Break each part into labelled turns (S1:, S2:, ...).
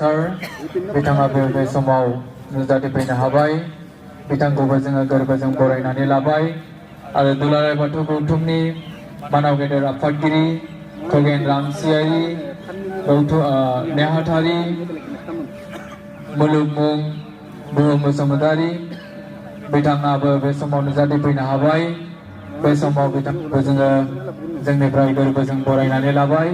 S1: Sir, बिथाङा बे समाव नुजाथि फैनो हाबाय बिथांखौबो जोङो गोरबोजों बरायनानै लाबाय आरो दुलाराय बाथौ गौथुमनि मानाव गेदेर आफादगिरि खगेन रामसियारि नेहाथारि मुलुगमुं बुहुम बसुमतारि बिथाङाबो बे समाव नुजाथि फैनो हाबाय बे समाव बिथांखौ जोङो जोंनिफ्राय गोरबोजों बरायनानै लाबाय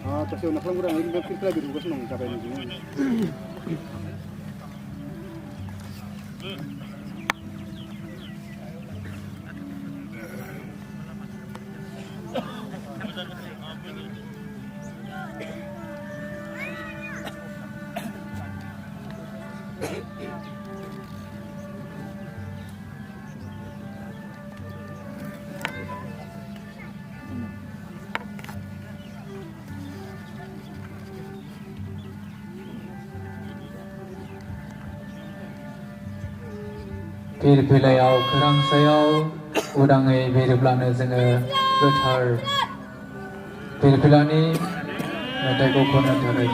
S2: Kasi una lang kurang ini kita lagi tugas nong capai ini.
S1: फिरफिलायाव खोरांसायाव उदाङै बिरोब्लानो जोङो गोथार फिरफिलानि मेथाइखौ खननो थाखाय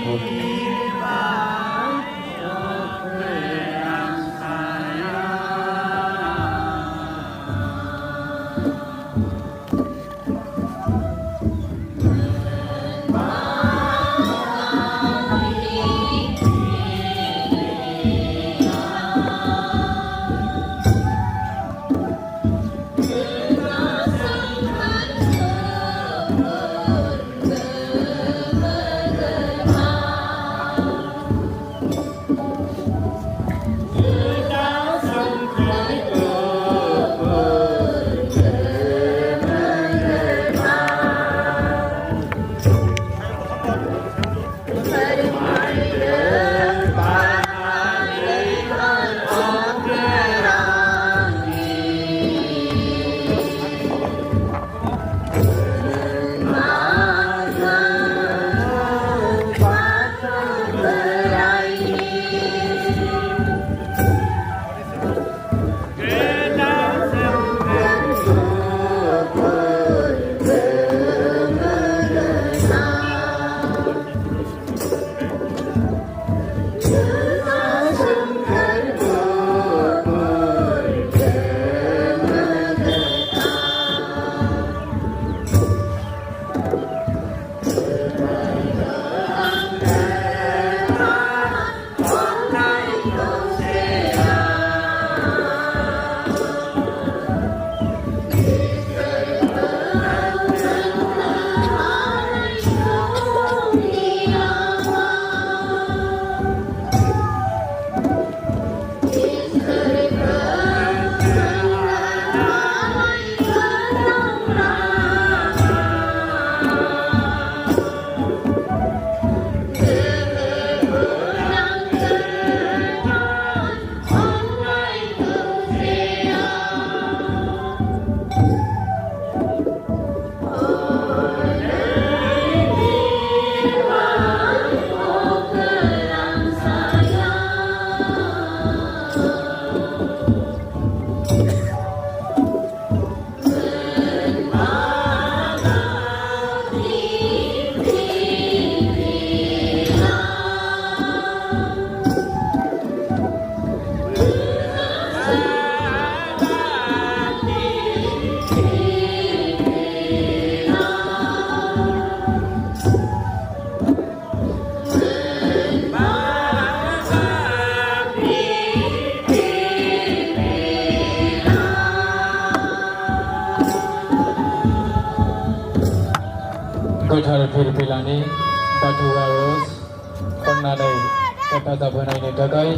S1: गोथार फिरफिलानि बाथौ आरज खन्नानै हेफाजाब होनायनि थाखाय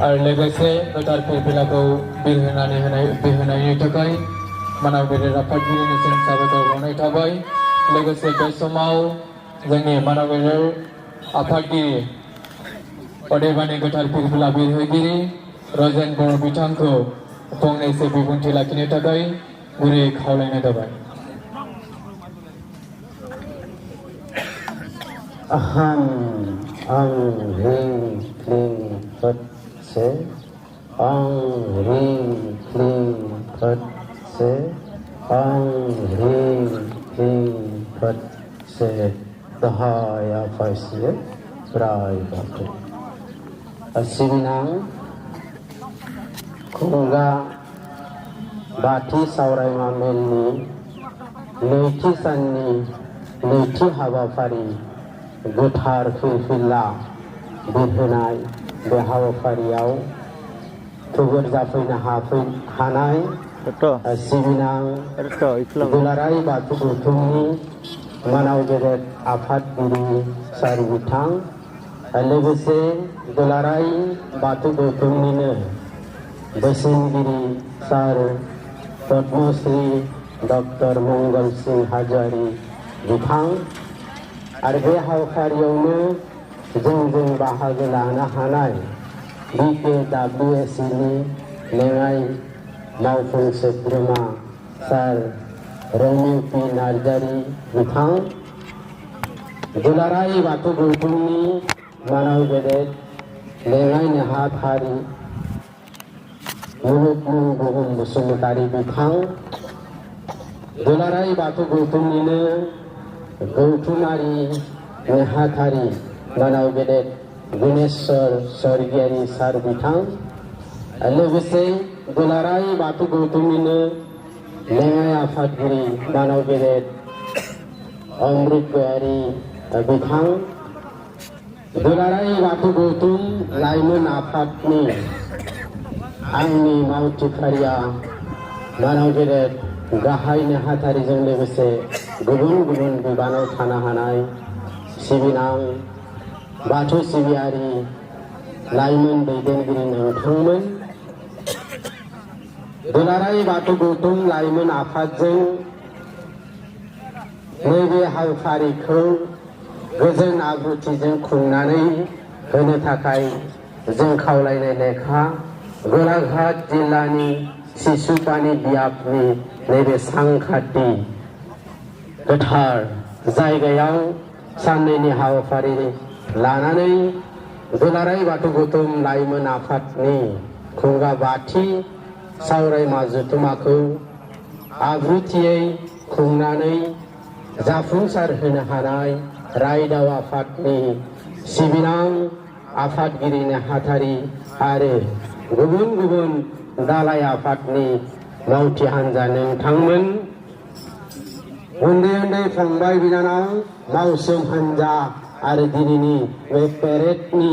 S1: आरो लोगोसे गोथार फिरफिलाखौ बिरहोनायनि थाखाय मानाव गेदेर आफादगिरिनिसिम साबायखर बावनाय थाबाय। लोगोसे बे समाव जोंनि मानाव गेदेर आफादगिरि अदेबानि गोथार फिरफिला बिरहोगिरि रजेन बर' बिथांखौ फंनैसो बिबुंथि लाखिनो थाखाय गुरै खावलायनाय जाबाय।
S3: अहम आं ह्रीं क्लीं फट से आं ह्रीं क्लीं फट से आं ह्रीं क्लीं फट से दहाया फाइसिले प्राय बाथौ सिबिनां खुंगा बाथि सावरायमा मेलनि नैथि साननि नैथि हाबाफारि गोथार फिरफिला बिरहोनाय बे हाबाफारियाव थुबुर जाफैनो हानाय सिबिनां दुलाराय बाथौ गौथुमनि मानाव गेदेर आफादगिरि सार बिथां लोगोसे दुलाराय बाथौ गौथुमनिनो बोसोनगिरि सार पद्मश्री डक्टर मंगल सिंह हाज'वारि बिथां आरो बे हाबाफारियावनो जों बाहागो लानो हानाय BKWSCनि लेङाइ मावफुं सोद्रोमा सार रमिउ पि नार्जारि बिथां दुलाराय बाथौ गौथुमनि मानाव गेदेर लेङाइ नेहाथारि मुलुगमुं बुहुम बसुमतारि बिथां दुलाराय बाथौ गौथुमनिनो गौथुमारि नेहाथारि मानाव गेदेर गुनेश्वर स्वर्गियारि सार बिथां लोगोसे दुलाराय बाथौ गौथुमनिनो लेङाइ आफादगिरि मानाव गेदेर अमृत गयारि बिथां दुलाराय बाथौ गौथुम लाइमोन आफादनि आंनि मावथिफारिया मानाव गेदेर गाहाय नेहाथारिजों लोगोसे गुबुन गुबुन बिबानाव थानो हानाय सिबिनां बाथौ सिबियारि लाइमोन दैदेनगिरि नोंथांमोन दुलाराय बाथौ गौथुम लाइमोन आफादजों नैबे हाबाफारिखौ गोजोन आब्रुथिजों खुंनानै होनो थाखाय जों खावलायनाय लेखा गलाघाट जिल्लानि सिसुपानि बियाबनि नैबे सांखाथि गोथार जायगायाव साननैनि हाबाफारि लानानै दुलाराय बाथौ गौथुम लाइमोन आफादनि खुंगा बाथि सावरायमा जथुमाखौ आब्रुथियै खुंनानै जाफुंसार होनो हानाय रायदाव आफादनि सिबिनां आफादगिरि नेहाथारि आरो गुबुन गुबुन दालाय आफादनि मावथि हान्जा नोंथांमोन उन्दै उन्दै फंबाय बिनानाव मावसोम हान्जा आरो दिनैनि बे पेरेडनि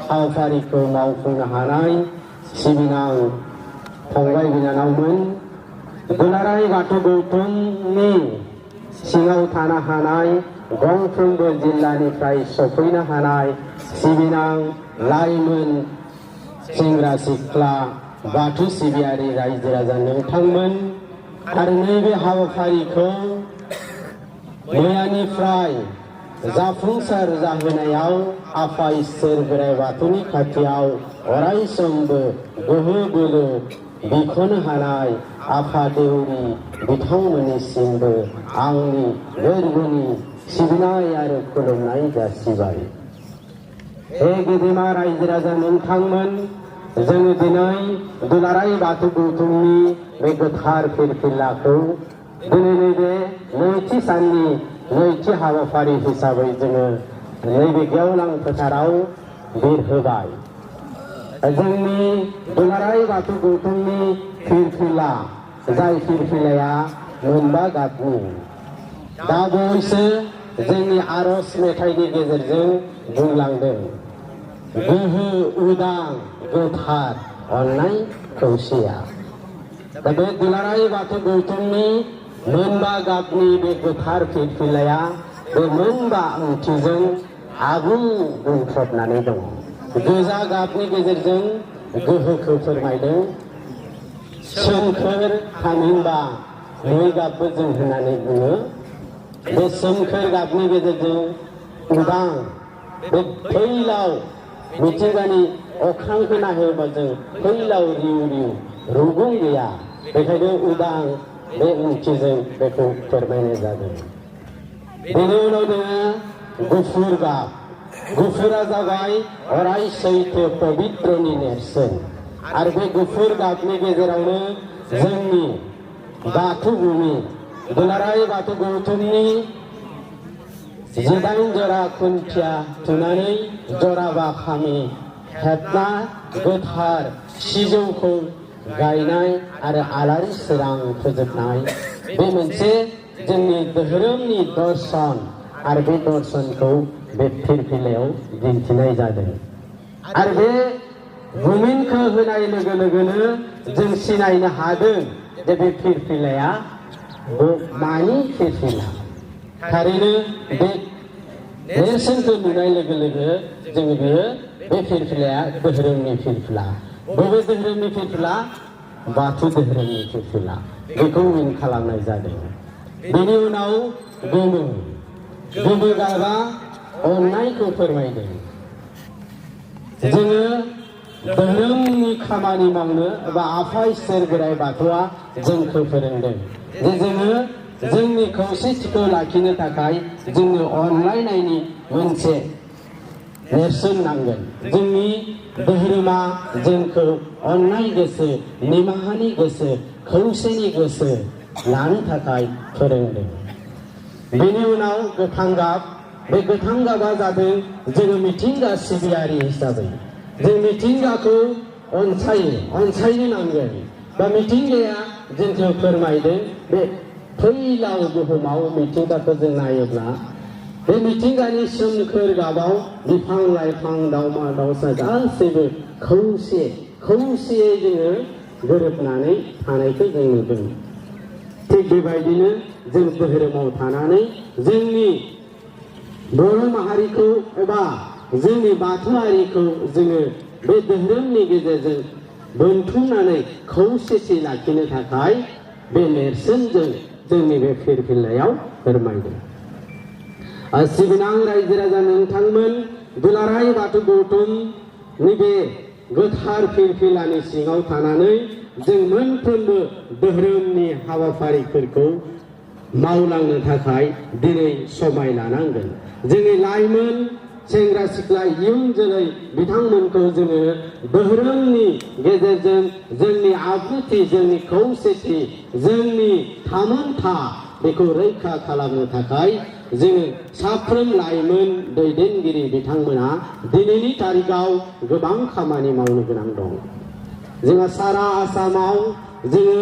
S3: हाबाफारिखौ मावफुंनो हानाय सिबिनां फंबाय बिनानावमोन दुलाराय बाथौ गौथुमनि सिङाव थानो हानाय गंफ्रोमबो जिल्लानिफ्राय सफैनो हानाय सिबिनां लाइमोन सेंग्रा सिख्ला बाथौ सिबियारि रायजो राजा नोंथांमोन आरो नैबे हाबाफारिखौ मैयानिफ्राय जाफुंसार जाहोनायाव आफा इसोर बोराइ बाथौनि खाथियाव अराय समबो गोहो बोलो बिख'नो हानाय आफा देउरि बिथांमोननिसिमबो आंनि गोरबोनि सिबिनाय आरो खुलुमनाय जासिबाय। हे गेदेमा रायजो राजा नोंथांमोन जोङो दिनै दुलाराय बाथौ गौथुमनि बे गोथार फिरफिलाखौ दिनै नैबे नैथि साननि नैथि हाबाफारि हिसाबै जोङो नैबे गेवलां फोथाराव बिरहोबाय। जोंनि दुलाराय बाथौ गौथुमनि फिरफिला जाय फिरफिलाया मोनबा गाबनि दा बावैसो जोंनि आरज मेथाइनि गेजेरजों बुंलांदों गोहो उदां गोथार अननाय खौसेया। दा बे दुलाराय बाथौ गौथुमनि मोनबा गाबनि बे गोथार फिरफिलाया बे मोनबा ओंथिजों आबुं बुंफबनानै दङ। गोजा गाबनि गेजेरजों गोहोखौ फोरमायदों। सोमखोर थामहिनबा मै गाबबो जों होननानै बुङो। बे सोमखोर गाबनि गेजेरजों उदां बे फैलाव मिथिंगानि अख्रांखौ नायहरोबा जों फैलाव रिउ रिउ रुगुं गैया, बेखायनो उदां बे ओंथिजों बेखौ फोरमायनाय जादों। बेनि उनाव दोङो गुफुर गाब। गुफुरा जाबाय अराय सैथो पबित्रनि नेरसोन। आरो बे गुफुर गाबनि गेजेरावनो जोंनि बाथौ भुमि दुलाराय बाथौ गौथुमनि 18 जरा खुन्थिया थुनानै जराबा खामि हेबना गोथार सिजौखौ गायनाय आरो आलारि सोरां फोजोबनाय बे मोनसे जोंनि धोरोमनि दर्शन। आरो बे दर्शनखौ बे फिरफिलायाव दिन्थिनाय जादों। आरो बे बुमिनखौ होनाय लोगो लोगोनो जों सिनायनो हादों जे बे फिरफिलाया मानि फिरफिला। थारैनो बे नेरसोनखौ नुनाय लोगो लोगो जोङो बेयो बे फिरफिलाया धोरोमनि फिरफिला। बबे धोरोमनि फिरफिला? बाथौ धोरोमनि फिरफिला। बेखौ उन खालामनाय जादों। बेनि उनाव गोमो। गोमो गाबा अननायखौ फोरमायदों। जोङो धोरोमनि खामानि मावनो एबा आफा इसोर बोराइ बाथौआ जोंखौ फोरोंदों जे जोङो जोंनि खौसेथिखौ लाखिनो थाखाय जोंनो अनलायनायनि मोनसे नेरसोन नांगोन। जोंनि धोरोमा जोंखौ अननाय गोसो, निमाहानि गोसो, खौसेनि गोसो लानो थाखाय फोरोंदों। बेनि उनाव गोथां गाब। बे गोथां गाबा जादों जोङो मिथिंगा सिबियारि हिसाबै जों मिथिंगाखौ अनसायनो नांगोन। बा मिथिंगाया जोंखौ फोरमायदों बे फैलाव बुहुमाव मिथिंगाखौ जों नायोब्ला बे मिथिंगानि सोमखोर गाबाव बिफां लाइफां दाउमा दाउसा गासैबो खौसेयै जोङो गोरोबनानै थानायखौ जों नुदों। थिग बेबायदिनो जों धोरोमाव थानानै जोंनि बर' माहारिखौ एबा जोंनि बाथौआरिखौ जोङो बे धोरोमनि गेजेरजों बोनथुमनानै खौसेथि लाखिनो थाखाय बे नेरसोनजों जोंनि बे फिरफिलायाव फोरमायदों। सिबिनां रायजो राजा नोंथांमोन दुलाराय बाथौ गौथुमनि बे गोथार फिरफिलानि सिङाव थानानै जों मोनफ्रोमबो धोरोमनि हाबाफारिफोरखौ मावलांनो थाखाय दिनै समाय लानांगोन। जोंनि लाइमोन सेंग्रा सिख्ला इयुन जोलै बिथांमोनखौ जोङो धोरोमनि गेजेरजों जोंनि आब्रुथि, जोंनि खौसेथि, जोंनि थामोनथा बेखौ रैखा खालामनो थाखाय जोङो साफ्रोम लाइमोन दैदेनगिरि बिथांमोना दिनैनि तारिखाव गोबां खामानि मावनो गोनां दं। जोंहा सारा आसामाव जोङो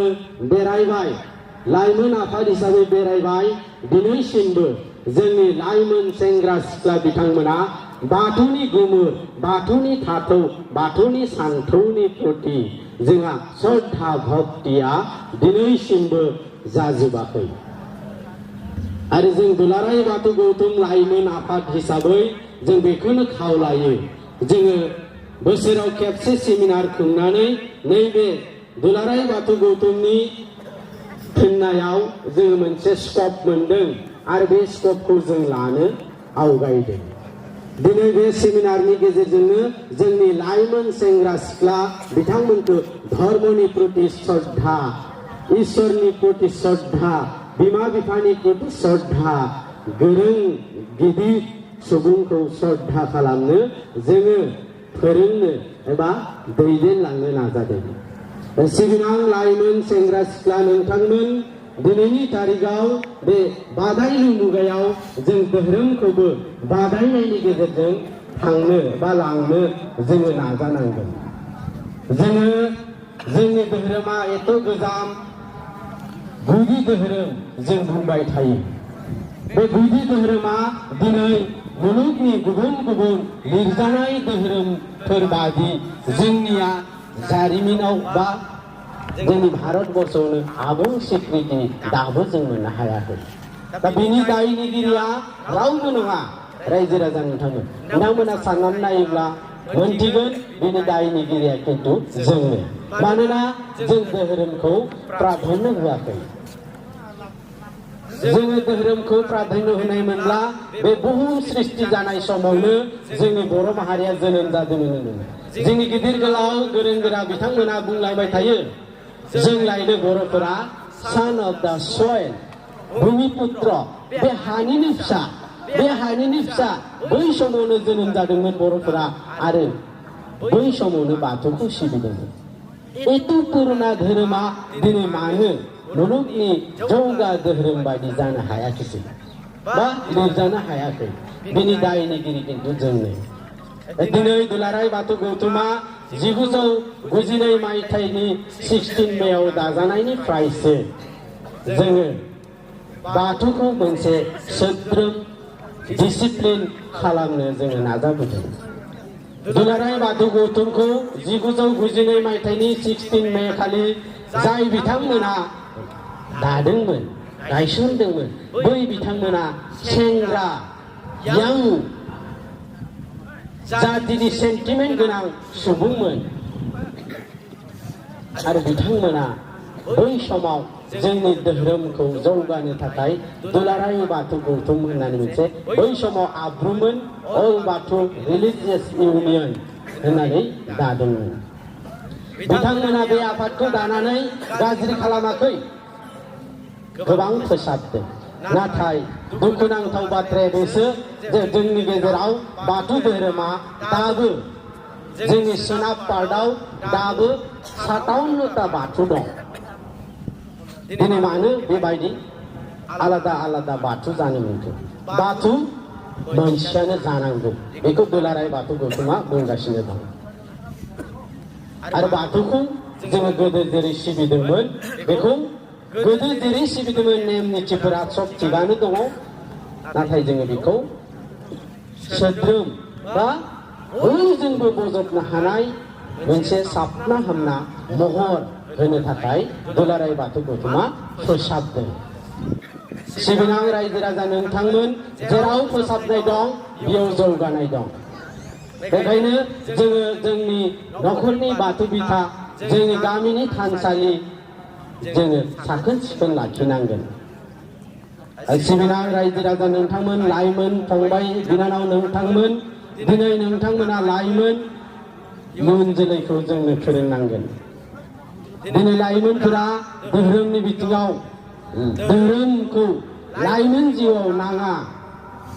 S3: बेरायबाय, लाइमोन आफाद हिसाबै बेरायबाय। दिनैसिमबो जोंनि लाइमोन सेंग्रा सिख्ला बिथांमोना बाथौनि गुमुर, बाथौनि थाथौ, बाथौनि सानथौनि प्रति जोंहा श्रद्धा भक्तिया दिनैसिमबो जाजोबाखै। आरो जों दुलाराय बाथौ गौथुम लाइमोन आफाद हिसाबै जों बेखौनो खावलायो, जोङो बोसोराव खेबसे सेमिनार खुंनानै नैबे दुलाराय बाथौ गौथुमनि फिननायाव जोङो मोनसे स्कप मोनदों आरो बे स्कपखौ जों लानो आवगायदों। दिनै बे सेमिनारनि गेजेरजोंनो जोंनि लाइमोन सेंग्रा सिख्ला बिथांमोनखौ धर्मनि प्रति श्रद्धा, इसोरनि प्रति श्रद्धा, बिमा बिफानि प्रति श्रद्धा, गोरों गिदिर सुबुंखौ श्रद्धा खालामनो जोङो फोरोंनो एबा दैदेनलांनो नाजादों। सिबिनां लाइमोन सेंग्रा सिख्ला नोंथांमोन दिनैनि तारिखाव बे बादायलु मुगायाव जों धोरोमखौबो बादायनायनि गेजेरजों थांनो बा लांनो जोङो नाजानांगोन। जोङो जोंनि धोरोमा एथ' गोजाम गुदि धोरोम जों बुंबाय थायो। बे गुदि धोरोमा दिनै मुलुगनि गुबुन गुबुन लिरजानाय धोरोमफोर बादि जोंनिया जारिमिनाव बा जोंनि भारतबर्षआवनो आबुं स्वीकृति दाबो जों मोननो हायाखै। दा बेनि दायनिगिरिया रावबो नङा, रायजो राजा नोंथांमोन। बिथांमोना साननानै नायोब्ला मोनथिगोन बेनि दायनिगिरिया खिन्थु जोंनो। मानोना जों धोरोमखौ प्राधान्य होआखै। जोङो धोरोमखौ प्राधान्य होनायमोनब्ला बे बुहुम सृष्टि जानाय समावनो जोंनि बर' माहारिया जोनोम जादोंमोन होनदों। जोंनि गिदिर गोलाव गोरों गोरा बिथांमोना बुंलांबाय थायो, जोंलायनो बर'फोरा सन अफ द सयल, भूमिपुत्र, बे हानिनो फिसा, बे हानिनो फिसा। बै समावनो जोनोम जादोंमोन बर'फोरा आरो बै समावनो बाथौखौ सिबिदोंमोन। एथ' पुरुना धोरोमा दिनै मानो मुलुगनि जौगा धोरोम बायदि जानो हायाखिसै बा लिरजानो हायाखै? बेनि दायनिगिरि खिन्थु जोंनो। दिनै दुलाराय बाथौ गौथुमा 1992 मायथाइनि 16 मेआव दाजानायनिफ्रायसो जोङो बाथौखौ मोनसे सोद्रोम डिसिप्लिन खालामनो जोङो नाजाबोदों। दुलाराय बाथौ गौथुमखौ 1992 मायथाइनि 16 मे खालि जाय बिथांमोना दादोंमोन, गायसनदोंमोन, बै बिथांमोना सेंग्रा यां जातिनि सेन्टिमेन्ट गोनां सुबुंमोन आरो बिथांमोना बै समाव जोंनि धोरोमखौ जौगानो थाखाय दुलाराय बाथौ गौथुम होननानै मोनसे बै समाव आब्रुमोन अल बाथौ रिलिजियास इउनियन होननानै दादोंमोन। बिथांमोना बे आफादखौ दानानै गाज्रि खालामाखै, गोबां फोसाबदों। नाथाय दुखुनांथाव बाथ्राया बेसो जे जोंनि गेजेराव बाथौ धोरोमा दाबो जोंनि सोनाब पार्टआव दाबो 57ता बाथौ दं। दिनै मानो बेबायदि आलादा आलादा बाथौ जानो मोनखो? बाथौ मोनसेयानो जानांगौ, बेखौ दुलाराय बाथौ गौथुमा बुंगासिनो दं। आरो बाथौखौ जोङो गोदो जेरै सिबिदोंमोन, बेखौ गोदो जेरै सिबिदोंमोन नेम निथिफोरा सब थिगानो दङ। नाथाय जोङो बेखौ सोद्रोम बा बयजोंबो बजबनो हानाय मोनसे साबना हामना महर होनो थाखाय दुलाराय बाथौ गौथुमा फोसाबदों। सिबिनां रायजो राजा नोंथांमोन, जेराव फोसाबनाय दं बेयाव जौगानाय दं। बेखायनो जोङो जोंनि न'खरनि बाथौ बिथा, जोंनि गामिनि थानसालि जोङो साखोन सिखोन लाखिनांगोन। सिबिनां रायजो राजा नोंथांमोन, लाइमोन फंबाय बिनानाव नोंथांमोन, दिनै नोंथांमोना लाइमोन, इयुन जोलैखौ जोंनो फोरोंनांगोन। दिनै लाइमोनफोरा धोरोमनि बिथिङाव धोरोमखौ लाइमोन जिउआव नाङा,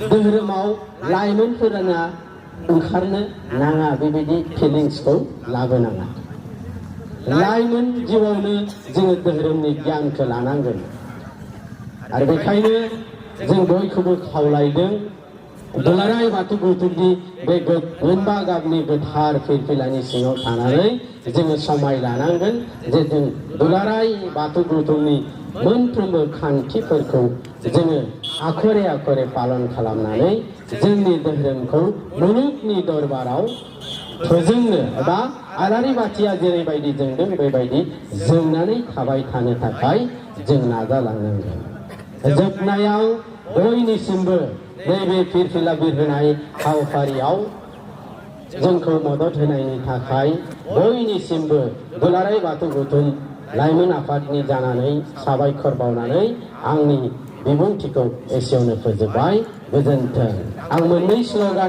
S3: धोरोमाव लाइमोनफोरा ओंखारनो नाङा, बेबायदि फिलिंसखौ लाबोनाङा। लाइमोन जिउआवनो जोङो धोरोमनि गियानखौ लानांगोन। आरो बेखायनो जों बयखौबो खावलायदों, दुलाराय बाथौ गौथुमनि बे मोनबा गाबनि गोथार फिरफिलानि सिङाव थानानै जोङो समाय लानांगोन जे जों दुलाराय बाथौ गौथुमनि मोनफ्रोमबो खान्थिफोरखौ जोङो आखरे आखरे पालन खालामनानै जोंनि धोरोमखौ मुलुगनि दरबाराव फोजोंनो एबा आलारि बाथिया जेरैबायदि जोंदों बेबायदि जोंनानै थाबाय थानो थाखाय जों नाजालांनांगोन। जोबनायाव बयनिसिमबो नैबे फिरफिला बिरहोनाय हाबाफारियाव जोंखौ मदद होनायनि थाखाय बयनिसिमबो दुलाराय बाथौ गौथुम लाइमोन आफादनि जानानै साबायखर बावनानै आंनि बिबुंथिखौ एसेयावनो फोजोबबाय। गोजोन्थों। आं मोननै स्ल'गान